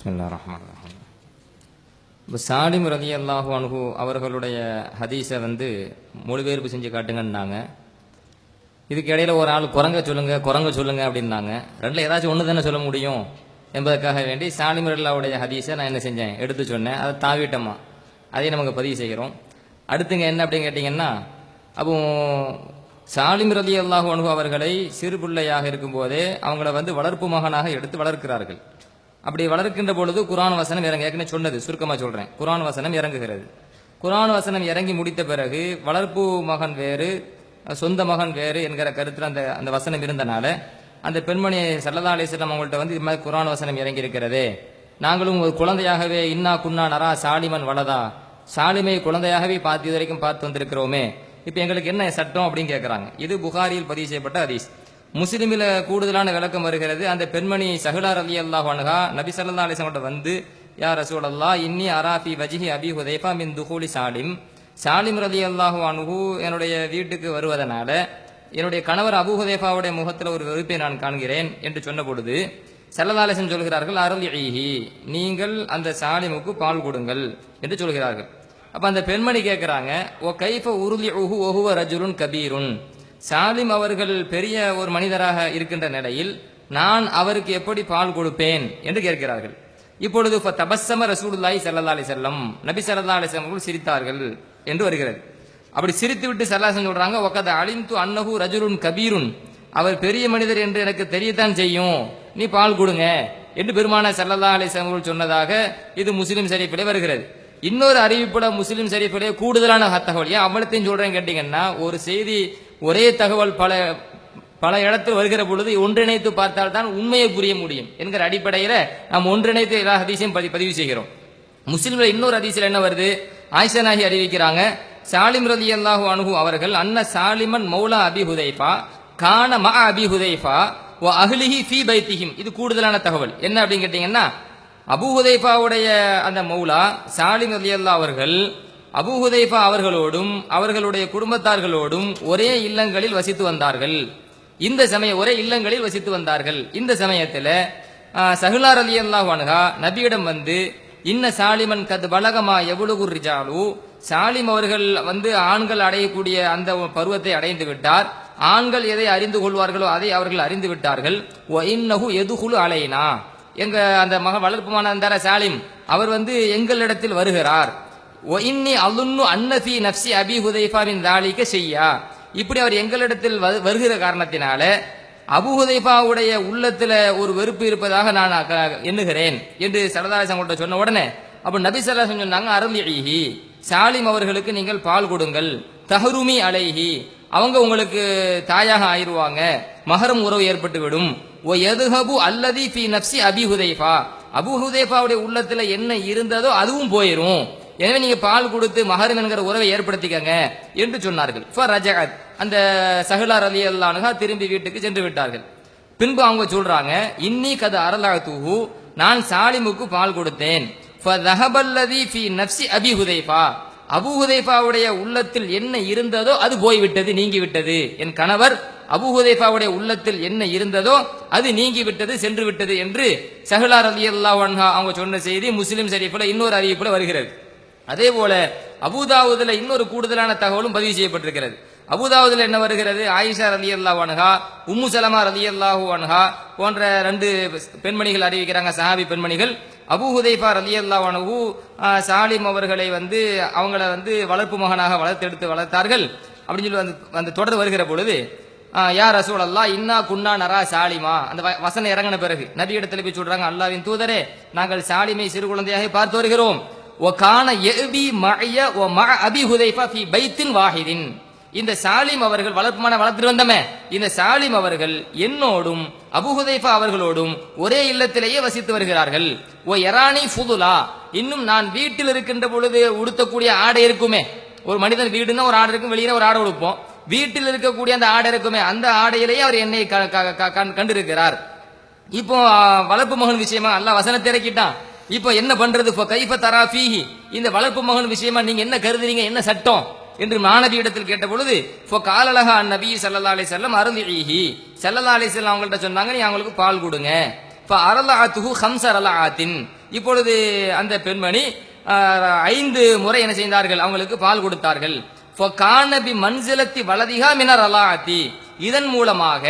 பிஸ்மில்லாஹிர் ரஹ்மானிர் ரஹீம். சாலிம் ரலியல்லாஹு அன்ஹு அவர்களுடைய ஹதீஸை மொழிபெயர்ப்பு செஞ்சு காட்டுங்கன்னாங்க. இதுக்கு இடையில ஒரு ஆள் குரங்க சொல்லுங்க அப்படின்னாங்க. ரெண்டுல ஏதாச்சும் ஒன்று தானே சொல்ல முடியும் என்பதற்காக வேண்டி சாலிம் ரலியல்லாஹுடைய ஹதீஸை நான் என்ன செஞ்சேன், எடுத்து சொன்னேன். அதை தாவிட்டோமா, அதையும் நமக்கு பதிவு செய்கிறோம். அடுத்துங்க என்ன அப்படின்னு கேட்டிங்கன்னா, அப்போ சாலிம் ரலியல்லாஹு அன்ஹு அவர்களை சிறு பிள்ளையாக இருக்கும்போதே அவங்கள வளர்ப்பு மகனாக எடுத்து வளர்க்கிறார்கள். அப்படி வளர்க்கின்ற பொழுது குர்ஆன் வசனம் இறங்க, ஏற்கனவே சொன்னது சுருக்கமா சொல்றேன், குர்ஆன் வசனம் இறங்குகிறது. குர்ஆன் வசனம் இறங்கி முடித்த பிறகு வளர்ப்பு மகன் வேறு சொந்த மகன் வேறு என்கிற கருத்துல அந்த வசனம் இருந்தனால அந்த பெண்மணி ஸல்லல்லாஹு அலைஹி வஸல்லம் அவங்கள்ட்ட இது மாதிரி குர்ஆன் வசனம் இறங்கி இருக்கிறதே, நாங்களும் ஒரு குழந்தையாகவே இன்னா குன்னா நரா சாலிமன் வலதா, சாலிமை குழந்தையாகவே இது வரைக்கும் பார்த்து வந்திருக்கிறோமே, இப்ப எங்களுக்கு என்ன சட்டம் அப்படின்னு கேட்கிறாங்க. இது புகாரியில் பதிவு செய்யப்பட்ட ஹதீஸ். முஸ்லிமில கூடுதலான விளக்கம் வருகிறது. அந்த பெண்மணி சஹ்லா ரலியல்லாஹு அன்ஹா நபி ஸல்லல்லாஹு அலைஹி வஸல்லம் யா ரசூலல்லாஹ் இன்னி அராஃபி வஜ்ஹி அபி ஹுதைஃபா மின் துஹூலி சாலிம் ரலியல்லாஹு அன்ஹு என்னுடைய வீட்டுக்கு வருவதனால என்னுடைய கணவர் அபூ ஹுதைஃபாவுடைய முகத்தில் ஒரு வெறுப்பை நான் காண்கிறேன் என்று சொன்ன பொழுது ஸல்லல்லாஹு அலைஹி வஸல்லம் சொல்கிறார்கள், அர்லிஹி, நீங்கள் அந்த சாலிமுக்கு பால் கொடுங்கள் என்று சொல்கிறார்கள். அப்ப அந்த பெண்மணி கேட்கிறாங்க, ஓ கைஃப உர்லிஹு வ ஹுவ ரஜுலுன் கபீருன், சாலிம் அவர்கள் பெரிய ஒரு மனிதராக இருக்கின்ற நிலையில் நான் அவருக்கு எப்படி பால் கொடுப்பேன் என்று கேட்கிறார்கள். இப்பொழுது தபஸ்ஸம ரசூலுல்லாஹி ஸல்லல்லாஹு அலைஹி வஸல்லம், நபி ஸல்லல்லாஹு அலைஹி வஸல்லம் சிரித்தார்கள் என்று வருகிறது. அப்படி சிரித்து விட்டு ஸல்லல்லாஹு அலைஹி வஸல்லம் சொல்றாங்க, வகத அலிம்து அன்னஹு ரஜுலுன் கபீருன், அவர் பெரிய மனிதர் என்று எனக்கு தெரியத்தான் செய்யும், நீ பால் கொடுங்க என்று பெருமானார் ஸல்லல்லாஹு அலைஹி வஸல்லம் சொன்னதாக இது முஸ்லிம் ஷரீஃபிலே வருகிறது. இன்னொரு அறிவிப்புல முஸ்லிம் ஷரீஃபிலே கூடுதலான தகவல், ஏன் அவ்வளத்தையும் சொல்றேன்னு கேட்டீங்கன்னா, ஒரு செய்தி ஒரே தகவல் பல இடத்தில் வருகிற பொழுது ஒன்றிணைத்து பார்த்தால் தான் உண்மையை புரிய முடியும் என்கிற அடிப்படையில நாம் ஒன்றிணைத்து எல்லா ஹதீஸையும் பதிவு செய்கிறோம். முஸ்லிம்ல இன்னொரு ஹதீஸ்ல என்ன வருது, ஆயிஷா நாயகி அறிவிக்கிறாங்க, சாலிம் ரலியல்லாஹு அன்ஹு அவர்கள் அன்ன சாலிமன் மௌலா அபி ஹுதைஃபா கான மஅ அபி ஹுதைஃபா வ அஹ்லிஹி ஃபீ பைத்திஹிம். இது கூடுதலான தகவல். என்ன அப்படின்னு கேட்டீங்கன்னா, அபூ ஹுதைஃபாவுடைய அந்த மௌலா சாலிம் ரலியல்லாஹு அவர்கள் அபூ ஹுதைஃபா அவர்களோடும் அவர்களுடைய குடும்பத்தார்களோடும் ஒரே இல்லங்களில் வசித்து வந்தார்கள். இந்த சமயம் ஒரே இல்லங்களில் வசித்து வந்தார்கள். இந்த சமயத்தில் சஹ்லா ரலியல்லாஹு அன்ஹா நபியிடம் இன்ன சாலிமன் கத் பலகமா எவ்வளவு ரிஜாலு, சாலிம் அவர்கள் ஆண்கள் அடையக்கூடிய அந்த பருவத்தை அடைந்து விட்டார், ஆண்கள் எதை அறிந்து கொள்வார்களோ அதை அவர்கள் அறிந்து விட்டார்கள். ஒ இன்னஹு எதுகுலு அலைனா, எங்க அந்த வளர்ப்புமான அந்த சாலிம் அவர் எங்களிடத்தில் வருகிறார். ஒ இன்னி அலுன்னு அன்னஃபி நஃப்சி அபி ஹுதைஃபா மின் தாலிக ஷையா, இப்படி அவர் எங்களிடத்தில் வருகிற காரணத்தினால அபூ ஹுதைஃபாவுடைய உள்ளத்துல ஒரு வெறுப்பு இருப்பதாக நான் எண்ணுகிறேன் என்று ஸல்லல்லாஹு அலைஹி வஸல்லம் சொன்ன உடனே அப்ப நபி ஸல்லல்லாஹு அலைஹி வஸல்லம் சொன்னாங்க, அர்லிஹி, சாலிம் அவர்களுக்கு நீங்கள் பால் கொடுங்கள், தஹருமி அலைஹி, அவங்க உங்களுக்கு தாயாக ஆயிருவாங்க, மஹரம் உறவு ஏற்பட்டு விடும். ஒ யதுஹபு அல்லதி ஃபீ நஃப்சி அபி ஹுதைஃபா, அபூ ஹுதைஃபாவுடைய உள்ளத்துல என்ன இருந்ததோ அதுவும் போயிரும், எனவே நீங்க பால் கொடுத்து மஹரம் என்கிற உறவை ஏற்படுத்திக்கங்க என்று சொன்னார்கள். ஃபரஜஅத், அந்த சஹ்லா ரலியல்லாஹு அன்ஹா திரும்பி வீட்டுக்கு சென்று விட்டார்கள். பின்பு அவங்க சொல்றாங்க, இன்னி கத அரலஅதுஹு, நான் சாலிமுக்கு பால் கொடுத்தேன். ஃபதஹபல்லதி ஃபீ நஃப்சி அபி ஹுதைஃபா, அபூ ஹுதைஃபாவுடைய உள்ளத்தில் என்ன இருந்ததோ அது போய்விட்டது, நீங்கிவிட்டது. என் கணவர் அபூ ஹுதைஃபாவுடைய உள்ளத்தில் என்ன இருந்ததோ அது நீங்கிவிட்டது, சென்று விட்டது என்று சஹ்லா ரலியல்லாஹு அன்ஹா அவங்க சொன்ன செய்தி முஸ்லிம் ஷரீஃப்ல இன்னொரு அறிவிப்புல வருகிறது. அதே போல அபூதாவுதுல இன்னொரு கூடுதலான தகவலும் பதிவு செய்யப்பட்டிருக்கிறது. அபூதாவுதுல என்ன வருகிறது, ஆயிஷா ரலியல்லாஹு அன்ஹா, உம்மு சலமா ரலியல்லாஹு அன்ஹா போன்ற ரெண்டு பெண்மணிகள் அறிவிக்கிறாங்க, சஹாபி பெண்மணிகள், அபூ ஹுதைஃபா ரலியல்லாஹு அன்ஹு சாலிம் அவர்களை அவங்கள வளர்ப்பு மகனாக வளர்த்தார்கள் அப்படின்னு சொல்லி அந்த தொடர் வருகிற பொழுது, யா ரசூலல்லாஹ் இன்னா குன்னா நரா சாலிமா, அந்த வசனம் இறங்கின பிறகு நபி இடத்துல போய் சொல்றாங்க, அல்லாஹ்வின் தூதரே, நாங்கள் சாலிமை சிறு குழந்தையாக பார்த்து வருகிறோம். وَكَانَ يَأْبِي مَعِيَ وَمَعَ أَبِي حُذَيْفَةَ فِي بَيْتٍ وَاحِدٍ, இந்த சாலிம் அவர்கள் வளர்த்துட்டு வந்தமே, இந்த சாலிம் அவர்கள் என்னோடும் அபூ ஹுதைஃபா அவர்களோடும் ஒரே இல்லத்திலேயே வசித்து வருகிறார்கள். ஓ யரானி ஃபுதுலா, இன்னும் நான் வீட்டில் இருக்கின்ற பொழுது உடுத்தக்கூடிய ஆடை இருக்குமே, ஒரு மனிதன் வீடுன்னா ஒரு ஆடை இருக்கும், வெளியில ஒரு ஆடை உடுப்போம், வீட்டில் இருக்கக்கூடிய அந்த ஆடை இருக்குமே, அந்த ஆடையிலேயே அவர் என்னை கண்டிருக்கிறார். இப்போ வளர்ப்பு மகன் விஷயமா அல்லாஹ் வசனத்தை இறக்கிட்டான். இப்போ என்ன பண்றது, கைஃப தரா ஃபீஹி, இந்த வளர்ப்பு மகன் விஷயமா நீங்க என்ன கருதுறீங்க, என்ன சட்டம் என்று மாணவி இடத்தில் கேட்ட பொழுது, காலலஹா நபி ஸல்லல்லாஹு அலைஹி வஸல்லம் அர்லிஹி, ஸல்லல்லாஹு அலைஹி வஸல்லம் அவங்கள்ட்ட சொன்னாங்க, நீ அவங்களுக்கு பால் கொடுங்க. அரலஅத்துஹு 5 ரலஅத்தின், இப்பொழுது அந்த பெண்மணி 5 முறை என்ன செய்தார்கள், அவங்களுக்கு பால் கொடுத்தார்கள். கானபி மன்சிலத்தி வலதிகா மினர் அலாத்தி, இதன் மூலமாக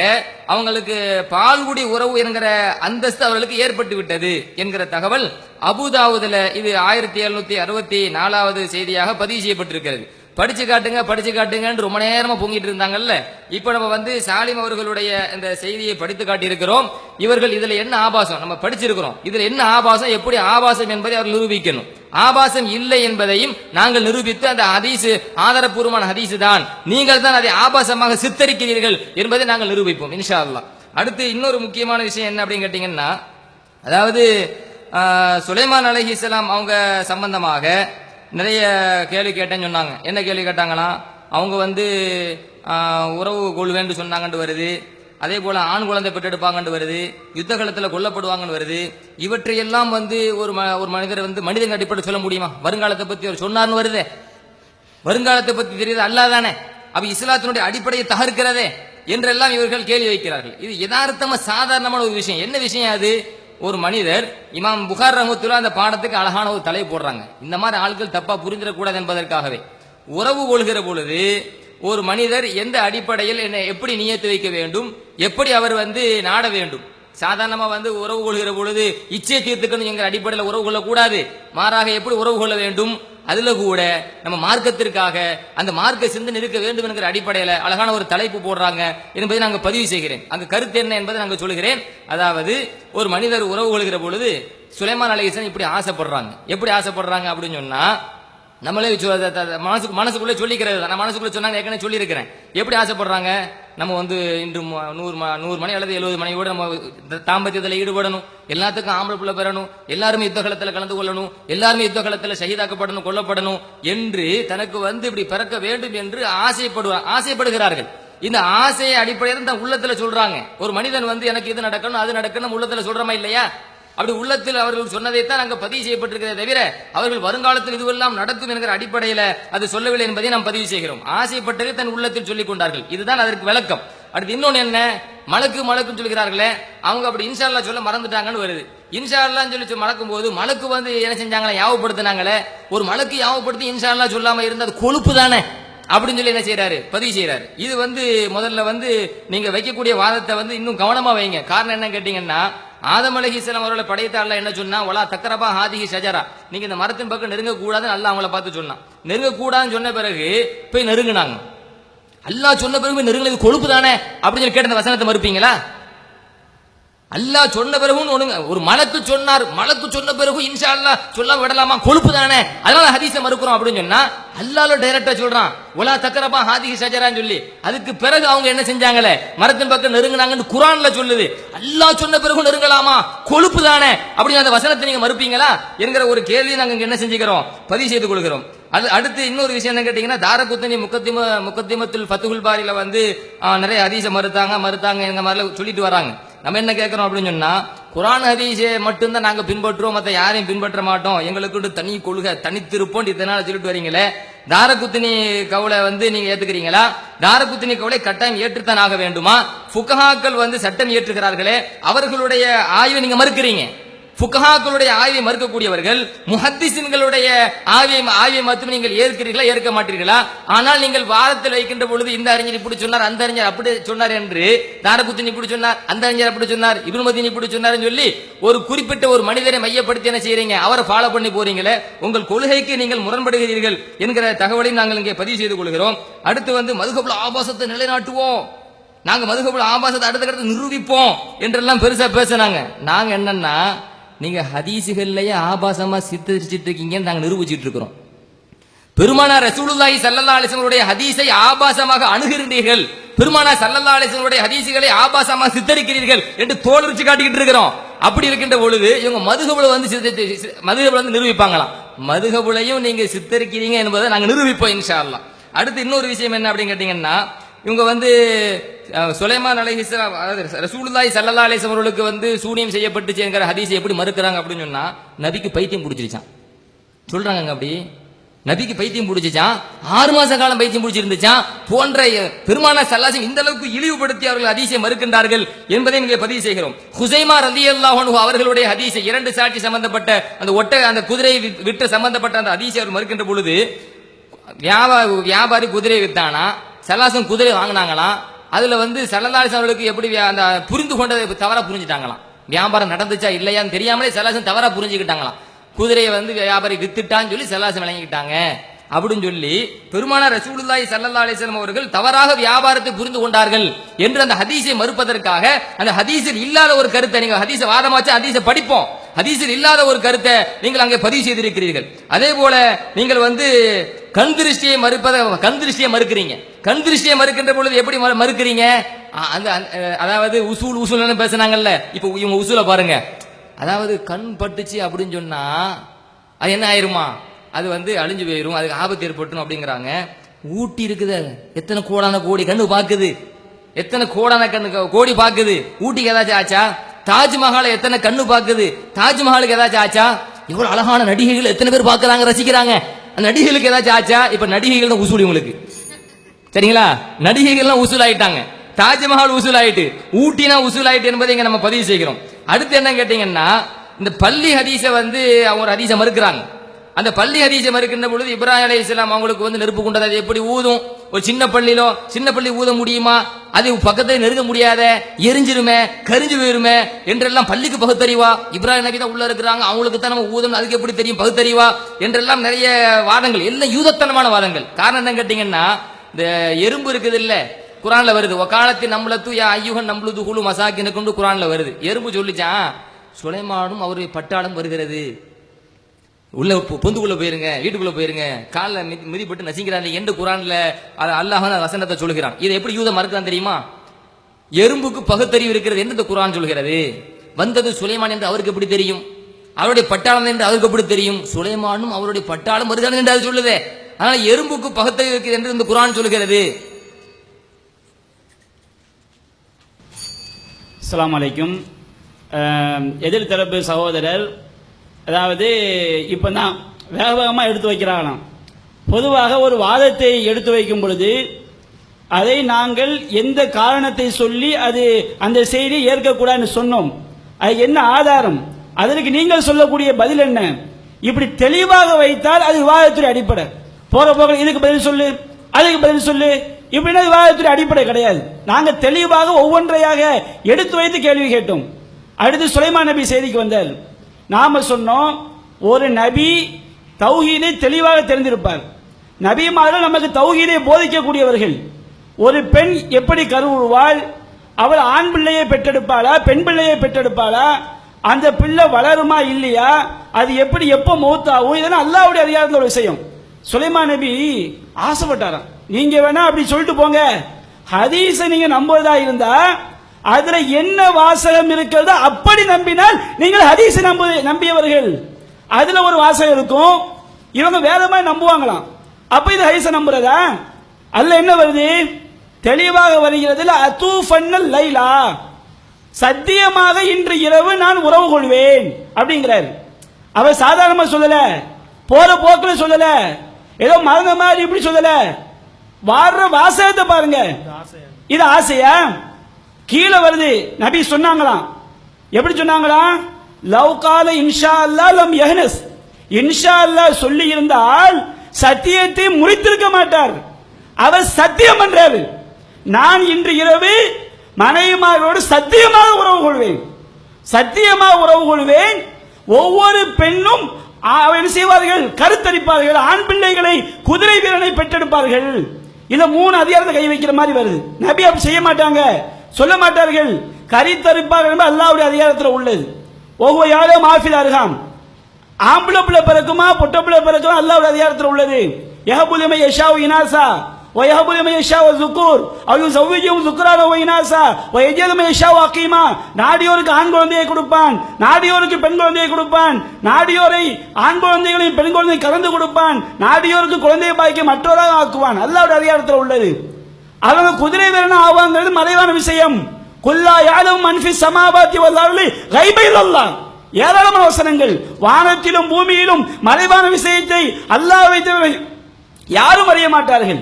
அவங்களுக்கு பால்குடி உறவு என்கிற அந்தஸ்து அவர்களுக்கு ஏற்பட்டு விட்டது என்கிற தகவல் அபுதாவுதுல இது 1764வது செய்தியாக பதிவு செய்யப்பட்டிருக்கிறது. படிச்சு காட்டுங்க ரொம்ப நேரமா பொங்கிட்டு இருந்தாங்கல்ல. இப்ப நம்ம வந்து சாலிம் அவர்களுடைய இந்த செய்தியை படித்து காட்டியிருக்கிறோம். இவர்கள் இதுல என்ன ஆபாசம் நம்ம படிச்சிருக்கிறோம், இதுல என்ன ஆபாசம், எப்படி ஆபாசம் என்பதை அவர் நிரூபிக்கணும். ஆபாசம் இல்லை என்பதையும் நாங்கள் நிரூபித்து அந்த ஹதீஸ் ஆதாரப்பூர்வமான ஹதீஸ் தான், நீங்கள் தான் அதை ஆபாசமாக சித்தரிக்கிறீர்கள் என்பதை நாங்கள் நிரூபிப்போம் இன்ஷா அல்லாஹ். அடுத்து இன்னொரு முக்கியமான விஷயம் என்ன அப்படின்னு கேட்டீங்கன்னா, அதாவது சுலைமான் அலைஹிஸ்ஸலாம் அவங்க சம்பந்தமாக நிறைய கேள்வி கேட்டேன்னு சொன்னாங்க. என்ன கேள்வி கேட்டாங்கன்னா, அவங்க வந்து உறவு கொள்வேன்னு சொன்னாங்கன்னு வருது, அதே போல ஆண் குழந்தை பெற்றெடுப்பாங்கன்னு வருது, யுத்த காலத்தில் கொல்லப்படுவாங்கன்னு வருது. இவற்றையெல்லாம் வந்து ஒரு மனிதர் வந்து மனிதன் அடிப்படை சொல்ல முடியுமா? வருங்காலத்தை பத்தி அவர் சொன்னார்னு வருதே, வருங்காலத்தை பத்தி தெரியுது அல்லாதானே, அப்ப இஸ்லாத்தினுடைய அடிப்படையை தகர்க்கிறதே என்றெல்லாம் இவர்கள் கேள்வி வைக்கிறார்கள். இது யதார்த்தமா சாதாரணமான ஒரு விஷயம். என்ன விஷயம் அது? ஒரு மனிதர் இமாம் புகார் ரஹ்மத்துல்லாஹி அந்த பாடத்துக்கு அழகான ஒரு தலை போடுறாங்க. இந்த மாதிரி ஆட்கள் தப்பா புரிஞ்சிடக்கூடாது என்பதற்காகவே உறவு கொள்கிற பொழுது ஒரு மனிதர் எந்த அடிப்படையில் என்ன எப்படி நியத்து வைக்க வேண்டும், எப்படி அவர் வந்து நாட வேண்டும். சாதாரணமா வந்து உறவு கொள்கிற பொழுது இச்சை தீர்த்துக்கணும் என்கிற அடிப்படையில் உறவு கொள்ளக்கூடாது. மாறாக எப்படி உறவு கொள்ள வேண்டும், அதுல கூட நம்ம மார்க்கத்திற்காக அந்த மார்க்க சிந்தனை இருக்க வேண்டும் என்கிற அடிப்படையில் அழகான ஒரு தலைப்பு போடுறாங்க என்பதை நாங்கள் பதிவு செய்கிறேன். அங்க கருத்து என்ன என்பதை நாங்கள் சொல்கிறேன். அதாவது ஒரு மனிதர் உறவு கொள்கிற பொழுது சுலைமான் அலைஹிஸ்ஸலாம் இப்படி ஆசைப்படுறாங்க. எப்படி ஆசைப்படுறாங்க அப்படின்னு சொன்னா, நம்மளே மனசுக்குள்ளே சொல்லிக்கிறது. நான் மனசுக்குள்ள சொன்னாங்க ஏற்கனவே சொல்லி இருக்கிறேன். எப்படி ஆசைப்படுறாங்க, நம்ம வந்து இன்று 100 மணி அல்லது 70 மணியோட நம்ம தாம்பத்தியத்தில் ஈடுபடணும், எல்லாத்துக்கும் ஆம்பளை பிள்ளை பெறணும், எல்லாருமே யுத்த காலத்தில் கலந்து கொள்ளணும், எல்லாருமே யுத்த காலத்தில் ஷஹீதாக்கப்படணும், கொல்லப்படணும் என்று தனக்கு வந்து இப்படி பிறக்க வேண்டும் என்று ஆசைப்படுகிறார்கள். இந்த ஆசையை அடிப்படையில் தான் உள்ளத்துல சொல்றாங்க. ஒரு மனிதன் வந்து எனக்கு இது நடக்கணும் அது நடக்கணும் உள்ளத்துல சொல்றமா இல்லையா? அப்படி உள்ளத்தில் அவர்கள் சொன்னதைத்தான் அங்க பதிவு செய்யப்பட்டிருக்கிறதே தவிர அவர்கள் வருங்காலத்தில் இதுவெல்லாம் நடக்கும் என்கிற அடிப்படையில் அது சொல்லவில்லை என்பதை நாம் பதிவு செய்கிறோம். ஆசைப்பட்டதை தன் உள்ளத்தில் சொல்லிக் கொண்டார்கள். இதுதான் அதற்கு விளக்கம். அடுத்து இன்னொன்னு என்ன, மலக்குன்னு சொல்கிறார்களே, அவங்க அப்படி இன்ஷா அல்லாஹ் சொல்ல மறந்துட்டாங்கன்னு வருது. இன்ஷா அல்லாஹ்னு சொல்லி மலக்கும் போது மலக்கு வந்து என்ன செஞ்சாங்களே, யாவப்படுத்தினாங்களே. ஒரு மலக்கு யாவப்படுத்தி இன்ஷா அல்லாஹ் சொல்லாம இருந்தது கொழுப்பு தானே அப்படின்னு சொல்லி என்ன செய்யறாரு, பதிவு செய்யறாரு. இது வந்து முதல்ல வந்து நீங்க வைக்கக்கூடிய வாதத்தை வந்து இன்னும் கவனமா வைங்க. காரணம் என்ன கேட்டீங்கன்னா, ஆதம் அலைஹிஸ்ஸலாம் அவர்களை படைத்த அல்லாஹ் என்ன சொன்னா, வலா தக்ரபா ஹாதிஹி ஷஜரா, நீங்க இந்த மரத்தின் பக்கம் நெருங்க கூடாதுன்னு அல்லாஹ் அவங்கள பார்த்து சொன்னான். நெருங்க கூடாதுன்னு சொன்ன பிறகு போய் நெருங்கினாங்க. அல்லாஹ் சொன்ன பிறகு நெருங்கினது கொழுப்பு தானே அப்படின்னு சொல்லி கேட்ட வசனத்தை மறுப்பீங்களா? அல்லாஹ் சொன்ன பிறகு ஒரு மலக்கு சொன்னார், மலக்கு சொன்ன பிறகு இன்ஷா அல்லாஹ் சொல்லாம விடலாமா, கொழுப்பு தானே, அதனால ஹதீஸை மறுக்கிறோம் அப்படின்னு சொன்னா அல்லாஹ் டைரக்டா சொல்றான் வலா தக்ரபா ஹாதிஹி ஷஜரான்னு சொல்லி. அதுக்கு பிறகு அவங்க என்ன செஞ்சாங்களே, மரத்தின் பக்கம் நெருங்கினாங்கன்னு குர்ஆன்ல சொல்லுது. அல்லாஹ் சொன்ன பிறகு நெருங்கலாமா, கொழுப்பு தானே அப்படின்னு அந்த வசனத்தை நீங்க மறுப்பீங்களா என்கிற ஒரு கேள்வியை நாங்க என்ன செஞ்சுக்கிறோம், பதிவு செய்து கொள்கிறோம். அது அடுத்து இன்னொரு விஷயம் என்ன கேட்டீங்கன்னா, தாரகுத்னி முகத்திமத்துல் ஃபத்துஹுல் பாரில வந்து நிறைய ஹதீஸை மறுத்தாங்க எங்க மாதிரில சொல்லிட்டு வராங்க. நம்ம என்ன கேட்கிறோம் அப்படின்னு சொன்னா, குர்ஆன் ஹதீஸை மட்டும்தான் நாங்க பின்பற்றுவோம், மற்ற யாரையும் பின்பற்ற மாட்டோம், எங்களுக்கு தனி கொள்கை தனித்திருப்போம் இதனால சொல்லிட்டு வரீங்களே. தாரகுத்னி கவுலை வந்து நீங்க ஏத்துக்கிறீங்களா? தாரகுத்னி கவுலை கட்டாயம் ஏற்றுத்தான் ஆக வேண்டுமா? ஃபுகஹாக்கள் வந்து சட்டம் ஏற்றுகிறார்களே, அவர்களுடைய ஆய்வை நீங்க மறுக்கிறீங்க. ஃபுகஹாக்களுடைய ஆய்வை மறுக்கக்கூடியவர்கள் முஹத்திஸின்களுடைய ஆய்வை மட்டும் நீங்கள் ஏற்கிறீர்களா ஏற்க மாட்டீர்களா? ஆனால் நீங்கள் வாதத்தில் வைக்கின்ற பொழுது இந்த அறிஞர் இப்படி சொன்னார், அந்த அறிஞர் அப்படி சொன்னார் என்று, தாரகுத்னி இப்படி சொன்னார், அந்த அறிஞர் அப்படி சொன்னார், இப்னு மதீனி இப்படி சொன்னார்னு சொல்லி ஒரு குறிப்பிட்ட ஒரு மனிதரை மையப்படுத்தி என்ன செய்றீங்க, அவரை ஃபாலோ பண்ணி போறீங்களே, உங்கள் கொள்கைக்கு நீங்கள் முரண்படுகிறீர்கள் என்கிற தகவலை நாங்கள் இங்கே பதிவு செய்து கொள்கிறோம். அடுத்து வந்து மதுஹபுல் ஆபாசத்தை நிலைநாட்டுவோம், நாங்க மதுஹபுல் ஆபாசத்தை அடுத்த நிரூபிப்போம் என்றெல்லாம் பெருசா பேசினாங்க. நாங்க என்னன்னா, நீங்க ஹதீசுகள்லயே ஆபாசமா சித்தரிச்சிட்டு இருக்கீங்கன்னு நாங்க நிரூபிச்சிட்டு இருக்கிறோம். பெருமானார் ரசூலுல்லாஹி ஸல்லல்லாஹு அலைஹி வஸல்லம் ஹதீஸை ஆபாசமாக அணுகுகிறீர்கள், பெருமானார் ஸல்லல்லாஹு அலைஹி வஸல்லம் ஹதீசுகளை ஆபாசமாக சித்தரிக்கிறீர்கள் என்று தோலுரிச்சு காட்டிக்கிட்டு இருக்கிறோம். அப்படி இருக்கின்ற பொழுது இவங்க மதுஹபுல வந்து நிரூபிப்பாங்களாம். மதுஹபுலையும் நீங்க சித்தரிக்கிறீங்க என்பதை நாங்க நிரூபிப்போம் இன்ஷா அல்லாஹ். அடுத்து இன்னொரு விஷயம் என்ன அப்படின்னு கேட்டீங்கன்னா, இவங்க வந்து சுலைமான் அலைஹிஸ்ஸலாம் ரசூலுல்லாஹி ஸல்லல்லாஹு அலைஹி வஸல்லம் அவர்களுக்கு வந்து சூனியம் செய்யப்பட்டுச்சு என்கிற ஹதீஸை எப்படி மறுக்கிறாங்க அப்படின்னு சொன்னா, நபிக்கு பைத்தியம் பிடிச்சிருச்சான் சொல்றாங்க. அப்படி நபிக்கு பைத்தியம் பிடிச்சிச்சான், 6 மாச காலம் பைத்தியம் பிடிச்சிருந்துச்சான் போன்ற பெருமானார் ஸல்லல்லாஹு அலைஹி இந்த அளவுக்கு இழிவுபடுத்தி அவர்கள் ஹதீஸை மறுக்கின்றார்கள் என்பதை இங்கே பதிவு செய்கிறோம். ஹுசைமா ரலியல்லாஹு அன்ஹு அவர்களுடைய ஹதீஸை 2 சாட்சி சம்பந்தப்பட்ட அந்த குதிரை விற்ற சம்பந்தப்பட்ட அந்த ஹதீஸை அவர் மறுக்கின்ற பொழுது, வியாபாரி குதிரை வித்தானா, ஸல்லல்லாஹு குதிரை வாங்கினாங்களாம். அதுல ஸல்லல்லாஹு அலைஹி அவர்களுக்கு எப்படி அந்த புரிந்து கொண்டதை தவறா புரிஞ்சுட்டாங்களாம். வியாபாரம் நடந்துச்சா இல்லையான்னு தெரியாமலே ஸல்லல்லாஹு தவறா புரிஞ்சுக்கிட்டாங்களாம். குதிரையை வியாபாரி வித்துட்டான்னு சொல்லி ஸல்லல்லாஹு விளங்கிக்கிட்டாங்க அப்படின்னு சொல்லி பெருமானார் ரசூலுல்லாஹி ஸல்லல்லாஹு அலைஹி வஸல்லம் அவர்கள் தவறாக வியாபாரத்தை புரிந்து கொண்டார்கள் என்று அந்த ஹதீஸை மறுப்பதற்காக அந்த ஹதீஸில் இல்லாத ஒரு கருத்தை, நீங்க ஹதீஸை வாதமாச்சு ஹதீஸை படிப்போம், ஹதீஸில் இல்லாத ஒரு கருத்தை நீங்கள் அங்கே பதிவு செய்திருக்கிறீர்கள். அதே போல நீங்கள் கண் திருஷ்டியை மறுக்கிறீங்க. கண் திருஷ்டியை மறுக்கின்ற பொழுது எப்படி மறுக்கிறீங்க? அதாவது உசூல் பேசினாங்கல்ல, இப்ப இவங்க உசூல பாருங்க. அதாவது கண் பட்டுச்சு அப்படின்னு சொன்னா அது என்ன ஆயிருமா, அது அழிஞ்சு போயிரும், அதுக்கு ஆபத்து ஏற்பட்டுரும் அப்படிங்கிறாங்க. ஊட்டி இருக்குது, எத்தனை கோடான கோடி கண்ணு பாக்குது, எத்தனை கோடான கோடி பாக்குது, ஊட்டிக்கு ஏதாச்சும் ஆச்சா? தாஜ்மஹாலை எத்தனை கண்ணு பாக்குது, தாஜ்மஹாலுக்கு ஏதாச்சும் ஆச்சா? இவ்வளவு அழகான நடிகைகள் எத்தனை பேர் பாக்குறாங்க, ரசிக்கிறாங்க, அந்த நடிகைகளுக்கு ஏதாச்சும் ஆச்சா? இப்ப நடிகைகள் தான் உசூல் உங்களுக்கு, சரிங்களா? நடிகைகள்லாம் உசூல் ஆயிட்டாங்க, தாஜ்மஹால் உசூல் ஆயிட்டு, ஊட்டினா உசூல் ஆயிட்டு என்பதை இங்க நம்ம பதிவு செய்கிறோம். அடுத்து என்ன கேட்டீங்கன்னா, இந்த பள்ளி ஹதீஸை அவங்க ஒரு ஹதீஸை மறுக்கிறாங்க. அந்த பள்ளி ஹதீஸை மறுக்கின்ற பொழுது இப்ராஹிம் அலைஹிஸ்ஸலாம் அவங்களுக்கு நெருப்பு கொண்டது, அது எப்படி ஊதும்? ஒரு சின்ன பள்ளி ஊத முடியுமா? அது பக்கத்தை நெருங்க முடியாத, எரிஞ்சிருமே, கரிஞ்சு போயிருமே என்றெல்லாம் பள்ளிக்கு பகுத்தறிவா? இப்ராஹிம் நபி தான் உள்ள இருக்கிறாங்க, அவங்களுக்கு தான் நம்ம ஊதணும், அதுக்கு எப்படி தெரியும் பகுத்தறிவா என்றெல்லாம் நிறைய வாதங்கள், எல்லாம் யூதத்தனமான வாதங்கள். காரணம் என்ன கேட்டீங்கன்னா, இந்த எறும்பு இருக்குது இல்ல, குரான்ல வருது, ஒகாலத்தின் நம்மளத்து யா ஐயுகன் நம்மளுது குழு மசாக்கின கொண்டு குரான்ல வருது. எறும்பு சொல்லிச்சான், சுலைமானும் அவருடைய பட்டாளம் வருகிறது, உள்ள பொந்துக்குள்ள போயிருங்க, வீட்டுக்குள்ள போயிருங்க, காலில் மிதிப்பட்டு நசிக்கிறாங்க என்று குரான்ல அல்லாஹ் வசனத்தை சொல்கிறான். இதை எப்படி யூதம் மறுக்கிறான் தெரியுமா? எறும்புக்கு பகுத்தறிவு இருக்கிறது என்று இந்த குரான் சொல்கிறது. வந்தது சுலைமான் என்று அவருக்கு எப்படி தெரியும்? அவருடைய பட்டாளம் என்று அவருக்கு எப்படி தெரியும்? சுலைமானும் அவருடைய பட்டாளம் வருகிறான் என்று அது சொல்லுது. அதனால எறும்புக்கு பகுத்தறிவு இருக்கிறது என்று இந்த குரான் சொல்கிறது. அஸ்ஸலாமு அலைக்கும். எதிர்த்தரப்பு சகோதரர் அதாவது இப்பதான் வேக வேகமாக எடுத்து வைக்கிறாங்களாம். பொதுவாக ஒரு வாதத்தை எடுத்து வைக்கும் பொழுது அதை நாங்கள் எந்த காரணத்தை சொல்லி அது அந்த செய்தியை ஏற்கக்கூடாதுன்னு சொன்னோம், அது என்ன ஆதாரம், அதற்கு நீங்கள் சொல்லக்கூடிய பதில் என்ன? இப்படி தெளிவாக வைத்தால் அது விவாதத்துடைய அடிப்படை. போற போக இதுக்கு பதில் சொல்லு, அதுக்கு பதில் சொல்லு, இப்படின்னா விவாதத்துடைய அடிப்படை கிடையாது. நாங்கள் தெளிவாக ஒவ்வொன்றையாக எடுத்து வைத்து கேள்வி கேட்டோம். அடுத்து சுலைமான் நபி செய்திக்கு வந்தார். நாம சொன்னோம், ஒரு நபி தௌஹீதை தெளிவாக தெரிந்திருப்பார். நபிமார்கள் நமக்கு தௌஹீதை போதிக்கக்கூடியவர்கள். ஒரு பெண் எப்படி கருவுறுவாள், அவள் ஆண் பிள்ளையை பெற்றெடுப்பாளா பெண் பிள்ளையை பெற்றெடுப்பாளா, அந்த பிள்ளை வளருமா இல்லையா, அது எப்படி எப்போ மௌத்தாகும், இதெல்லாம் அல்லாஹ்வுடைய அதிகாரத்தில் ஒரு விஷயம். சுலைமான் நபி ஆசைப்பட்டாராம், நீங்க வேணா அப்படி சொல்லிட்டு போங்க, ஹதீஸை நீங்க நம்புவதா இருந்தா அதுல என்ன வாசகம் இருக்கிறதோ அப்படி நம்பினால் நீங்கள் ஹதீஸை நம்பியவர்கள். அதுல ஒரு வாசகம் இருக்கும், இவங்க வேற மாதிரி நம்புவாங்களாம், அப்ப இது ஹதீஸை நம்புறதா? அல்ல என்ன வருது, தெளிவாக வருகிறது, அத்தூஃபன்னல் லைலா, சத்தியமாக இன்று இரவு நான் உறவு கொள்வேன் அப்படிங்கிறார். அவர் சாதாரணமா சொல்லல, போற போக்குல சொல்லல, ஏதோ மறந்த மாதிரி இப்படி சொல்லல, வாடுற வாசகத்தை பாருங்க. இது ஆசையா? கீழே வருது, நபி சொன்னாங்களாம், எப்படி சொன்னாங்களாம், லவ்கால இன்ஷா அல்லாஹ் லம் யஹ்னஸ், இன்ஷா அல்லாஹ் சொல்லி இருந்தால் சத்தியத்தை முறித்திருக்க மாட்டார். அவர் சத்தியம் பண்றாரு, நான் இன்று இரவு மனைவிமாரோடு சத்தியமாக உறவு கொள்வேன், சத்தியமாக உறவு கொள்வேன். ஒவ்வொரு பெண்ணும் என்ன செய்வார்கள், கருத்தரிப்பார்கள், ஆண் பிள்ளைகளை குதிரை வீரனை பெற்றெடுப்பார்கள். இத 3 அதிகாரத்தை கை வைக்கிற மாதிரி வருது. நபி அப்படி செய்ய மாட்டாங்க, சொல்ல மாட்டார்கள். கரித்தரிப்பார்கள் என்பது அல்லாஹ்வுடைய அதிகாரத்தில் உள்ளது. ஒவ்வொரு யாரும் மாஃபில் அருகாம், ஆம்பளை பிள்ளை பிறக்குமா பொட்ட பிள்ளை பிறக்குமா அல்லாஹ்வுடைய அதிகாரத்தில் உள்ளது. யஹபுலிமை யஷாவு இனாசா வயஹபுலிமை யஷாவு ஸுக்கூர் அவ் யுஸவ்விஜுஹும் ஸுக்ரான வ இனாசா வ யஜ்அலுமை யஷாவு அகீமா, நாடியோருக்கு ஆண் குழந்தையை கொடுப்பான், நாடியோருக்கு பெண் குழந்தையை கொடுப்பான், நாடியோரை ஆண் குழந்தைகளையும் பெண் குழந்தையை கலந்து கொடுப்பான், நாடியோருக்கு குழந்தையை பாய்க்க மற்றவராக ஆக்குவான். அல்லாஹ்வுடைய அதிகாரத்தில் உள்ளது. அவங்க குதிரை வீரனா ஆவாங்கிறது மறைவான விஷயம். குல்லா யாலும் மன்ஃபி சமாவாத்தி வல் அர்லி கைப இல்லல்லாஹ், ஏராளமான வசனங்கள். வானத்திலும் பூமியிலும் மறைவான விஷயத்தை அல்லாஹ்வை தவிர யாரும் அறிய மாட்டார்கள்.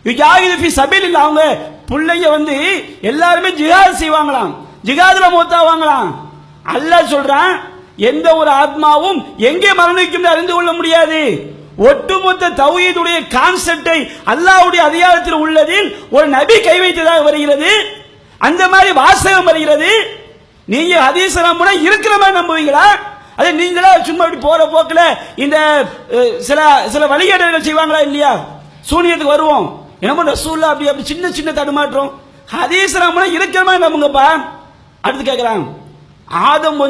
யுஜாஹிது ஃபீ சபீலில்லாஹ், அவங்க பிள்ளைங்க எல்லாருமே ஜிஹாத் செய்வாங்களாம், ஜிஹாதுல மௌத்தாவாங்களாம். அல்லாஹ் சொல்றான், எந்த ஒரு ஆத்மாவும் எங்கே மரணிக்கும் அறிந்து கொள்ள முடியாது. ஒட்டுமொத்த தௌஹீதுடைய கான்செப்டை அல்லாஹ்வுடைய அதிகாரத்தில் உள்ளதில் ஒரு நபி கை வைத்ததாக வருகிறது. அந்த மாதிரி வாசகம் வருகிறது. நீங்க ஹதீஸ் நம்பினா இருக்கிற மாதிரி நம்புவீங்களா? அதே நீங்களா சும்மா இப்படி போற போக்குல இந்த சில சில வழிகேடுகள் செய்வாங்களா இல்லையா? சூனியத்துக்கு வருவோம், என்னமோ ரசூலுல்லாஹ் அப்படி அப்படி சின்ன சின்ன தடுமாற்றம். ஹதீஸ் நம்பினா இருக்கிற மாதிரி நம்புங்கப்பா. அடுத்து கேட்கிறாங்க, ஆதம்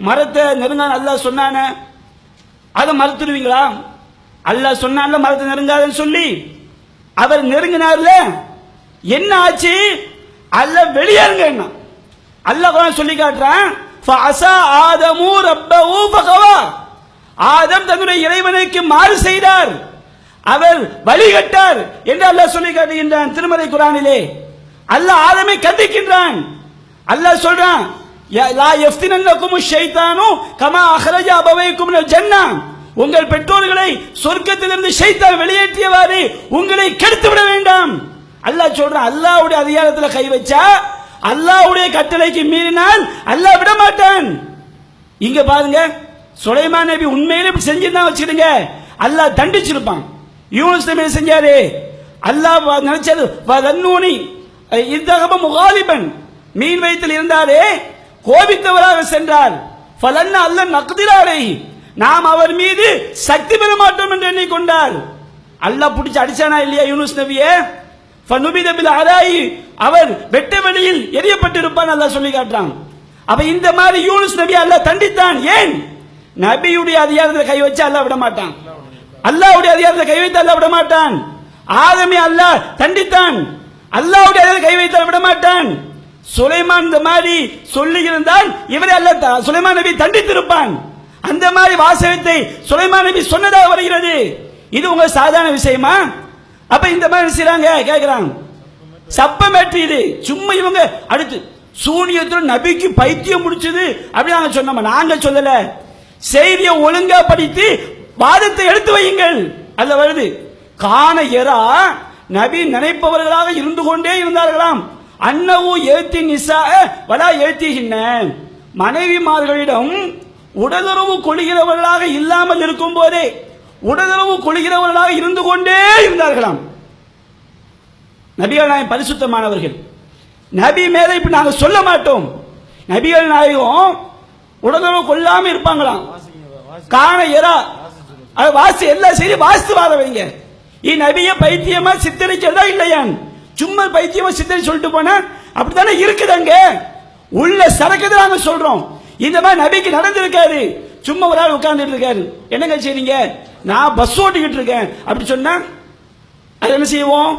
மரத்தை நெருங்கான அல்லாஹ் சொன்னானே, அதை மறுத்துடுவீங்களா? அல்லாஹ் சொன்னான்ல மரத்தை நெருங்காதன்னு சொல்லி, அவர் நெருங்கினார்ல, என்ன ஆச்சு? அல்லாஹ் வெளியேறுங்க என்ன அல்லாஹ் குர்ஆன் சொல்லி காட்டுறான். ஃபஅஸா ஆதமு ரப்பஹு ஃபகவா, ஆதம் தன்னுடைய இறைவனுக்கு மாறு செய்தார், அவர் வழிகட்டார் என்று அல்லாஹ் சொல்லி காட்டுகின்றான் திருமறை குர்ஆனிலே. அல்லாஹ் ஆதமை கண்டிக்கின்றான். அல்லாஹ் சொல்றான், லா யஃப்தினன்னகுமு ஷைத்தானு கமா அஹ்ரஜ அபவைக்கும் மினல் ஜன்னah, உங்கள் பெற்றோர்களை சொர்க்கத்திலிருந்து ஷைத்தான் வெளியேற்றியவாறு உங்களை கெடுத்து விட வேண்டாம். அல்லாஹ் சொல்றான், அல்லாஹ்வுடைய அதிகாரத்தில் கை வச்சா, அல்லாஹ்வுடைய கட்டளைக்கு மீறினால் அல்லாஹ் விட மாட்டான். இங்க பாருங்க, சுலைமான் நபி உண்மையிலே இப்படி செஞ்சிருந்தா வச்சிருங்க, அல்லாஹ் தண்டிச்சிருப்பான். யூனுஸ் நபி செஞ்சாரு, அல்லாஹ் நினைச்சது வதன்னூனி இத்தகப முகாலிபன், மீன் வயிற்றில் இருந்தாரே கோபித்தவராக சென்றார். ஃபலன்னா அல்லாஹ் நக்திராரை, நாம் அவர் மீது சக்தி பெற மாட்டோம் என்று எண்ணிக்கொண்டார். அல்லாஹ் பிடிச்சு அடிச்சானா இல்லையா யூனுஸ் நபியே? ஃபனுபித பில் அராயி, அவர் வெட்ட வெளியில் எரியப்பட்டிருப்பான் அல்லாஹ் சொல்லி காட்டுறான். அப்ப இந்த மாதிரி யூனுஸ் நபி அல்லாஹ் தண்டித்தான். ஏன்? நபியுடைய அதிகாரத்தில் கை வச்சு அல்லாஹ் விட மாட்டான். அல்லாஹ்வுடைய அதிகாரத்தில் கை வைத்து அல்லாஹ் விட மாட்டான். ஆதமை அல்லாஹ் தண்டித்தான், அல்லாஹ்வுடைய அதிகாரத்தில் கை வைத்து விட மாட்டான். சுலைமான் இந்த மாதிரி சொல்லி இருந்தால் இவரை அல்லாஹ் சுலைமான் நபி தண்டித்திருப்பான். அந்த மாதிரி வாசகத்தை சுலைமான் நபி சொன்னதாக வருகிறது. இது உங்க சாதாரண விஷயமா? அப்ப இந்த மாதிரி செய்றாங்க, கேட்கிறாங்க, சப்பம் ஏற்றி இது சும்மா இவங்க அடுத்து சூனியத்துல நபிக்கு பைத்தியம் முடிச்சது அப்படி நாங்க சொன்னோம். நாங்க சொல்லல, செய்தியை ஒழுங்கா படித்து வாதத்தை எடுத்து வையுங்கள். அல்ல வருது, காண எரா, நபி நினைப்பவர்களாக இருந்து கொண்டே இருந்தார்களாம். அன்னவு ஏத்தி நிசா வலா ஏத்திகின்ன, மனைவிமார்களிடம் உடலுறவு கொள்கிறவர்களாக இல்லாமல் இருக்கும் போதே உடலுறவு கொள்கிறவர்களாக இருந்து கொண்டே இருந்தார்களாம். நபிகள் நாயகம் பரிசுத்தமானவர்கள், நபி மேல இப்ப நாங்க சொல்ல மாட்டோம். நபிகள் நாயகம் உடலுறவு கொள்ளாம இருப்பாங்களாம். காண எரா, வாசி எல்லா செய்தி வாசித்து வார வைங்க. நபிய பைத்தியமா சித்தரிக்கிறதா இல்லையான்? சும்மா பைத்தியமா சித்தரி சொல்லிட்டு போனா அப்படித்தானே இருக்குதாங்க. உள்ள சரக்கு நாங்க சொல்றோம். இந்த மாதிரி நபிக்கு நடந்திருக்காரு. சும்மா ஒரு ஆள் உட்கார்ந்துட்டு இருக்காரு, என்னங்க செய்றீங்க? நான் பஸ் ஓட்டிக்கிட்டு இருக்கேன் அப்படி சொன்னா அது என்ன செய்வோம்?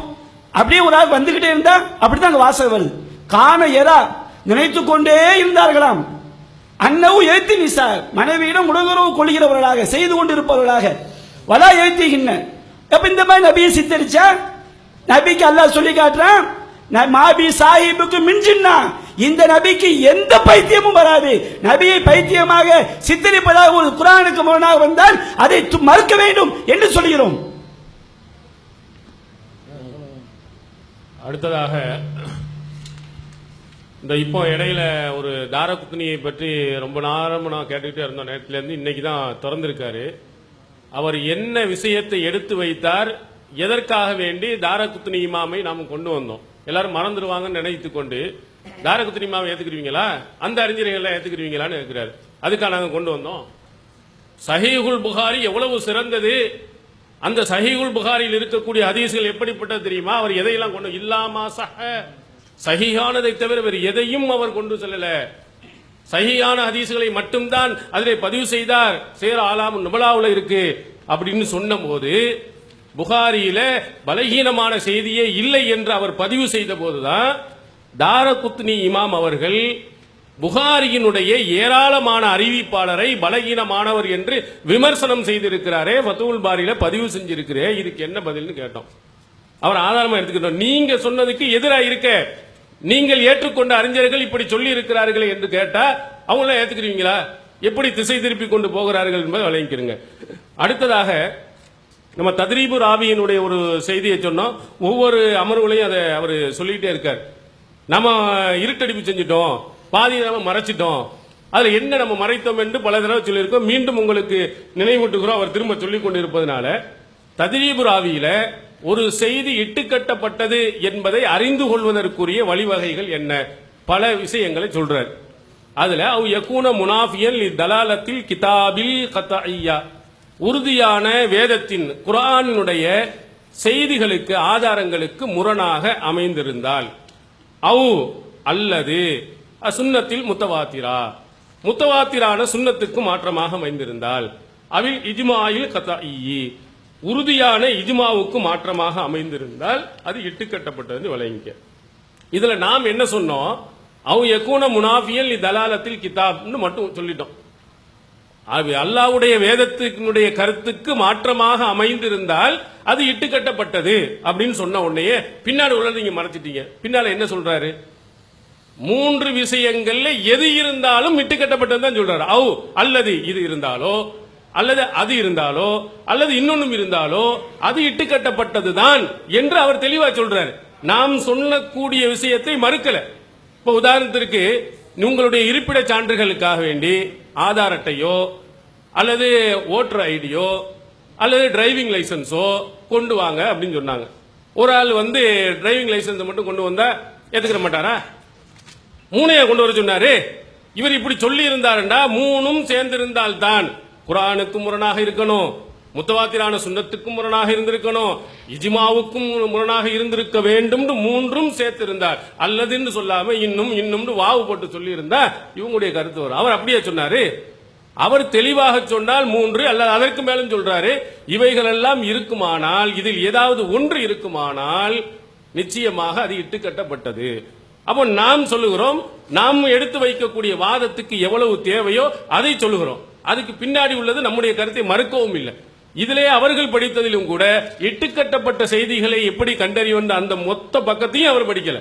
அப்படியே ஒரு ஆள் வந்துகிட்டே இருந்தா அப்படித்தான் அங்க வாசகம் வருது. காண எரா, நினைத்து கொண்டே இருந்தார்களாம். அன்னவு எழுத்தி நிசா, மனைவியிடம் உடலுறவு கொள்கிறவர்களாக செய்து கொண்டிருப்பவர்களாக, வலா எழுத்திகின்ன. அப்ப இந்த மாதிரி நபியை சித்தரிச்சா நபிக்கு அல்லாஹ் சொல்லி காட்டுறான், மாபி சாஹிபுக்கு மின்ஜின்னா, இந்த நபிக்கு எந்த பைத்தியமும் வராது. நபியை பைத்தியமாக சித்தரிப்பதாக ஒரு குர்ஆனுக்கு முரணாக வந்தால் அதை மறுக்க வேண்டும் என்று சொல்கிறோம். அடுத்ததாக இந்த இப்போ இடையில ஒரு தாரகுத்னியை பற்றி ரொம்ப நேரம் நான் கேட்டுக்கிட்டே இருந்தோம். நேரத்திலேருந்து இன்னைக்கு தான் திறந்திருக்காரு. அவர் என்ன விஷயத்தை எடுத்து வைத்தார், எதற்காக வேண்டி தாரகுத்னி இமாமை நாம் கொண்டு வந்தோம், எல்லாரும் மறந்துடுவாங்கன்னு நினைத்து கொண்டு தாரகுத்னி இமாமை ஏத்துக்கிறீங்களா, அந்த அறிஞர்கள் ஏத்துக்கிறீங்களான்னு இருக்கிறாரு. அதுக்காக நாங்கள் கொண்டு வந்தோம். சஹீஹுல் புகாரி எவ்வளவு சிறந்தது, அந்த சஹீஹுல் புகாரியில் இருக்கக்கூடிய ஹதீஸ்கள் எப்படிப்பட்டது தெரியுமா? அவர் எதையெல்லாம் கொண்டு இல்லாமா சஹ, சஹீஹானதை தவிர வேறு எதையும் அவர் கொண்டு செல்லல. சஹீஹான ஹதீஸ்களை மட்டும்தான் அதிலே பதிவு செய்தார். சேர் ஆலாம் நுபலாவுல இருக்கு அப்படின்னு சொன்ன போது, புகாரியில பலகீனமான செய்தியே இல்லை என்று அவர் பதிவு செய்த போதுதான் தாரகுத்னி இமாம் அவர்கள் புகாரியினுடைய ஏராளமான அறிவிப்பாளரை பலகீனமானவர் என்று விமர்சனம் செய்திருக்கிறாரே, ஃபத்துல் பாரியில பதிவு செஞ்சிருக்கிறே, இதுக்கு என்ன பதில்னு கேட்டோம். அவர் ஆதாரமா எடுத்துக்கிட்டோம். நீங்க சொன்னதுக்கு எதிராக இருக்க, நீங்கள் ஏற்றுக்கொண்ட அறிஞர்கள் இப்படி சொல்லி இருக்கிறார்களே என்று கேட்டா அவங்கள ஏத்துக்கிறீங்களா? எப்படி திசை திருப்பி கொண்டு போகிறார்கள் என்பதை விளங்கிக்கிறங்க. அடுத்ததாக நம்ம தத்ரீபு ராவியினுடைய ஒரு செய்தியை சொன்னோம். ஒவ்வொரு அமர்வுலையும் அதை அவர் சொல்லிக்கிட்டே இருக்கார். நம்ம இருட்டடிப்பு செஞ்சிட்டோம், பாதி நம்ம மறைச்சிட்டோம், அதுல என்ன நம்ம மறைத்தோம் என்று பல தடவை சொல்லியிருக்கோம். மீண்டும் உங்களுக்கு நினைவூட்டுகிறோம். அவர் திரும்ப சொல்லிக் கொண்டிருப்பதனால தத்ரீபு ராவியில ஒரு செய்தி இட்டுக்கட்டப்பட்டது என்பதை அறிந்து கொள்வதற்குரிய வழிவகைகள் என்ன, பல விஷயங்களை சொல்றார். அதுல அவ் யகூன முனாஃபியன் தலாலத்தில் கிதாபில் கத்இய்யா, உறுதியான வேதத்தின் குர்ஆனினுடைய செய்திகளுக்கு ஆதாரங்களுக்கு முரணாக அமைந்திருந்தால், அவு அல்லது சுன்னத்தில் முத்தவாத்திரா, முத்தவாத்திரான சுன்னத்துக்கு மாற்றமாக அமைந்திருந்தால், அவில் இஜ்மாயில் கத்இய்யி, உறுதியான இஜ்மாவுக்கு மாற்றமாக அமைந்திருந்தால் அது இட்டுக்கட்டப்பட்டது விளங்கிக்க. இதுல நாம் என்ன சொன்னோம், அவ் யகூன முனாஃபியல் தலாலத்தில் கிதாப்னு மட்டும் சொல்லிட்டோம். அல்லாஹ்வுடைய வேதத்தினுடைய கருத்துக்கு மாற்றமாக அமைந்திருந்தால் அது இட்டுக்கட்டப்பட்டது அப்படின்னு சொன்ன உடனே பின்னாடி உள்ள நீங்க மறைச்சிட்டீங்க. பின்னால என்ன சொல்றாரு, 3 விஷயங்கள்ல எது இருந்தாலும் இட்டுக்கட்டப்பட்டது தான் சொல்றாரு. அவ் அல்லது இது இருந்தாலோ அல்லது அது இருந்தாலோ அல்லது இன்னொன்னும் இருந்தாலோ அது இட்டுக்கட்டப்பட்டது தான் என்று அவர் தெளிவா சொல்றாரு. நாம் சொல்லக்கூடிய விஷயத்தை மறுக்கல. இப்ப உதாரணத்திற்கு உங்களுடைய இருப்பிட சான்றுகளுக்காக வேண்டி ஆதார் அட்டையோ அல்லது ஓட்டர் ஐடியோ அல்லது டிரைவிங் லைசன்ஸோ கொண்டு வாங்க அப்படின்னு சொன்னாங்க. ஒரு ஆள் வந்து டிரைவிங் லைசன்ஸ் மட்டும் கொண்டு வந்தா ஏத்துக்கிற மாட்டாரா? 3 கொண்டு வர சொன்னாரு. இவர் இப்படி சொல்லி இருந்தாருண்டா 3 சேர்ந்திருந்தால் தான் குர்ஆனுக்கு முரணாக இருக்கணும், முத்தவாத்திரான சுன்னத்துக்கும் முரணாக இருந்திருக்கணும், இஜ்மாவுக்கும் முரணாக இருந்திருக்க வேண்டும். 3 சேர்த்திருந்தார். அல்லதுன்னு சொல்லாம இன்னும் வாவு போட்டு சொல்லி இருந்தா இவங்களுடைய கருத்து வரும். அவர் அப்படியே சொன்னாரு. அவர் தெளிவாக சொன்னால் 3 அல்லது அதற்கு மேலும் சொல்றாரு. இவைகள் எல்லாம் இருக்குமானால், இதில் ஏதாவது ஒன்று இருக்குமானால் நிச்சயமாக அது இட்டுக்கட்டப்பட்டது. அப்போ நாம் சொல்லுகிறோம், நாம் எடுத்து வைக்கக்கூடிய வாதத்துக்கு எவ்வளவு தேவையோ அதை சொல்லுகிறோம். அதுக்கு பின்னாடி உள்ளது நம்முடைய கருத்தை மறுக்கவும் இல்லை. இதிலே அவர்கள் படித்ததிலும் கூட இட்டுக்கட்டப்பட்ட செய்திகளை எப்படி கண்டறிவந்த அந்த மொத்த பக்கத்தையும் அவர் படிக்கல.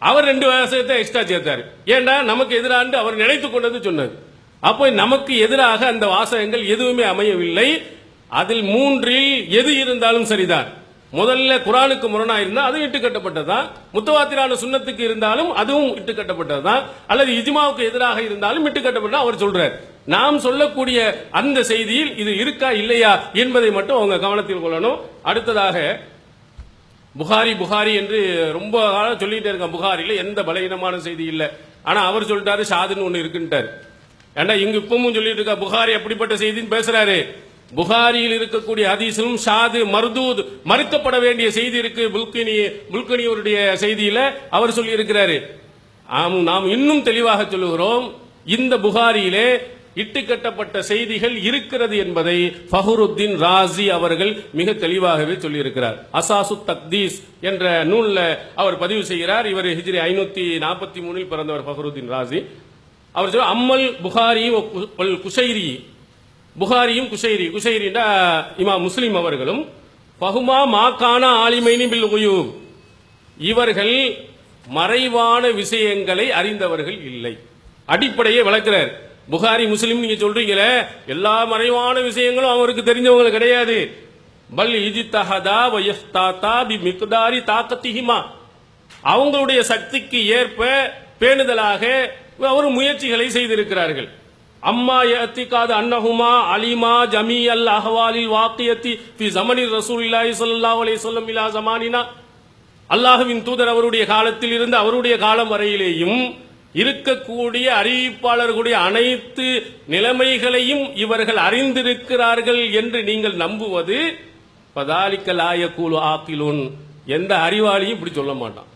அவர் 2 வாசகத்தை எக்ஸ்ட்ரா சேர்த்தாரு. ஏண்டா நமக்கு எதிராண்டு அவர் நினைத்துக் கொண்டது சொன்னது. அப்போ நமக்கு எதிராக அந்த வாசகங்கள் எதுவுமே அமையவில்லை. அதில் 3இல் எது இருந்தாலும் சரிதான். முதல்ல குர்ஆனுக்கு முரணா இருந்தா அது இட்டுக்கட்டப்பட்டதுதான், முத்தவாத்திரான சுன்னத்துக்கு இருந்தாலும் அதுவும் இட்டுக்கட்டப்பட்டதுதான், அல்லது இஜ்மாவுக்கு எதிராக இருந்தாலும் இட்டுக்கட்டப்பட்ட அவர் சொல்றார். நாம் சொல்லக்கூடிய அந்த செய்தியில் இது இருக்கா இல்லையா என்பதை மட்டும் அவங்க கவனத்தில் கொள்ளணும். அடுத்ததாக புகாரி என்று ரொம்ப காலம் சொல்லிட்டே இருக்கான். புகாரில எந்த பலகீனமான செய்தி இல்லை. ஆனா அவர் சொல்லிட்டாரு ஷாதுன்னு ஒண்ணு இருக்குன்ட்டாரு. ஏண்டா இங்க இப்பவும் சொல்லிட்டு இருக்கா புகாரி அப்படிப்பட்ட செய்தின்னு பேசுறாரு. புகாரியில் இருக்கக்கூடிய ஹதீஸும் ஷாது மர்தூத் மறுக்கப்பட வேண்டிய செய்தி இருக்கு. புல்கனியுடைய செய்தியில அவர் சொல்லி இருக்கிறாரு. நாம் இன்னும் தெளிவாக சொல்லுகிறோம், இந்த புகாரியிலே இட்டுக்கட்டப்பட்ட செய்திகள் இருக்கிறது என்பதை ஃபஹ்ருத்தீன் ராசி அவர்கள் மிக தெளிவாகவே சொல்லியிருக்கிறார். அசாசு தக்தீஸ் என்ற நூல்ல அவர் பதிவு செய்கிறார். இவர் ஹிஜ்ரி 543 பிறந்தவர் ஃபஹ்ருத்தீன் ராசி. அவர் சொல்ல அம்மல் புகாரி குஷைரி, புகாரியும் குஷைரிண்டா இமாம் முஸ்லிம் அவர்களும் பஹுமா மாகான ஆலிமைனி பில் குயூப், இவர்கள் மறைவான விஷயங்களை அறிந்தவர்கள் இல்லை. அடிப்படையை விளக்குறார். புகாரி முஸ்லிம் நீங்க சொல்றீங்களே, எல்லா மறைவான விஷயங்களும் அவருக்கு தெரிஞ்சவங்க கிடையாது. பல் இஜ்தஹதா வ யஹ்தாதா பி மிக்தாரி தாக்கத்திஹிமா, அவங்களுடைய சக்திக்கு ஏற்ப பேணுதலாக அவர் முயற்சிகளை செய்திருக்கிறார்கள். அம்மா யத்திகாது அன்னஹுமா அலிமா ஜமீ அல் அஹ்வாலில் வாக்கியத்தி ஃபி ஸமனி ரசூலுல்லாஹி ஸல்லல்லாஹு அலைஹி வஸல்லம் இலா ஸமானினா, அல்லாஹ்வின் தூதர் அவருடைய காலத்தில் இருந்து அவருடைய காலம் வரையிலேயும் இருக்கக்கூடிய அறிவிப்பாளர்களுடைய அனைத்து நிலைமைகளையும் இவர்கள் அறிந்திருக்கிறார்கள் என்று நீங்கள் நம்புவது பதாலிக்க லா யகூலு ஆகிலுன், எந்த அறிவாளியும் இப்படி சொல்ல மாட்டான்.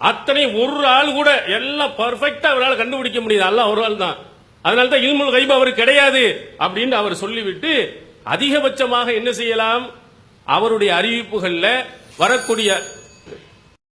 அத்தனை ஒரு ஆள் கூட எல்லாம் பர்ஃபெக்ட்டா அவரால் கண்டுபிடிக்க முடியாது. அல்லாஹ் ஒரு ஆள் தான். அதனால தான் இல்முல் கைப் அவர் கிடையாது அப்படின்னு அவர் சொல்லிவிட்டு அதிகபட்சமாக என்ன செய்யலாம், அவருடைய அறிவிப்புகள்ல வரக்கூடிய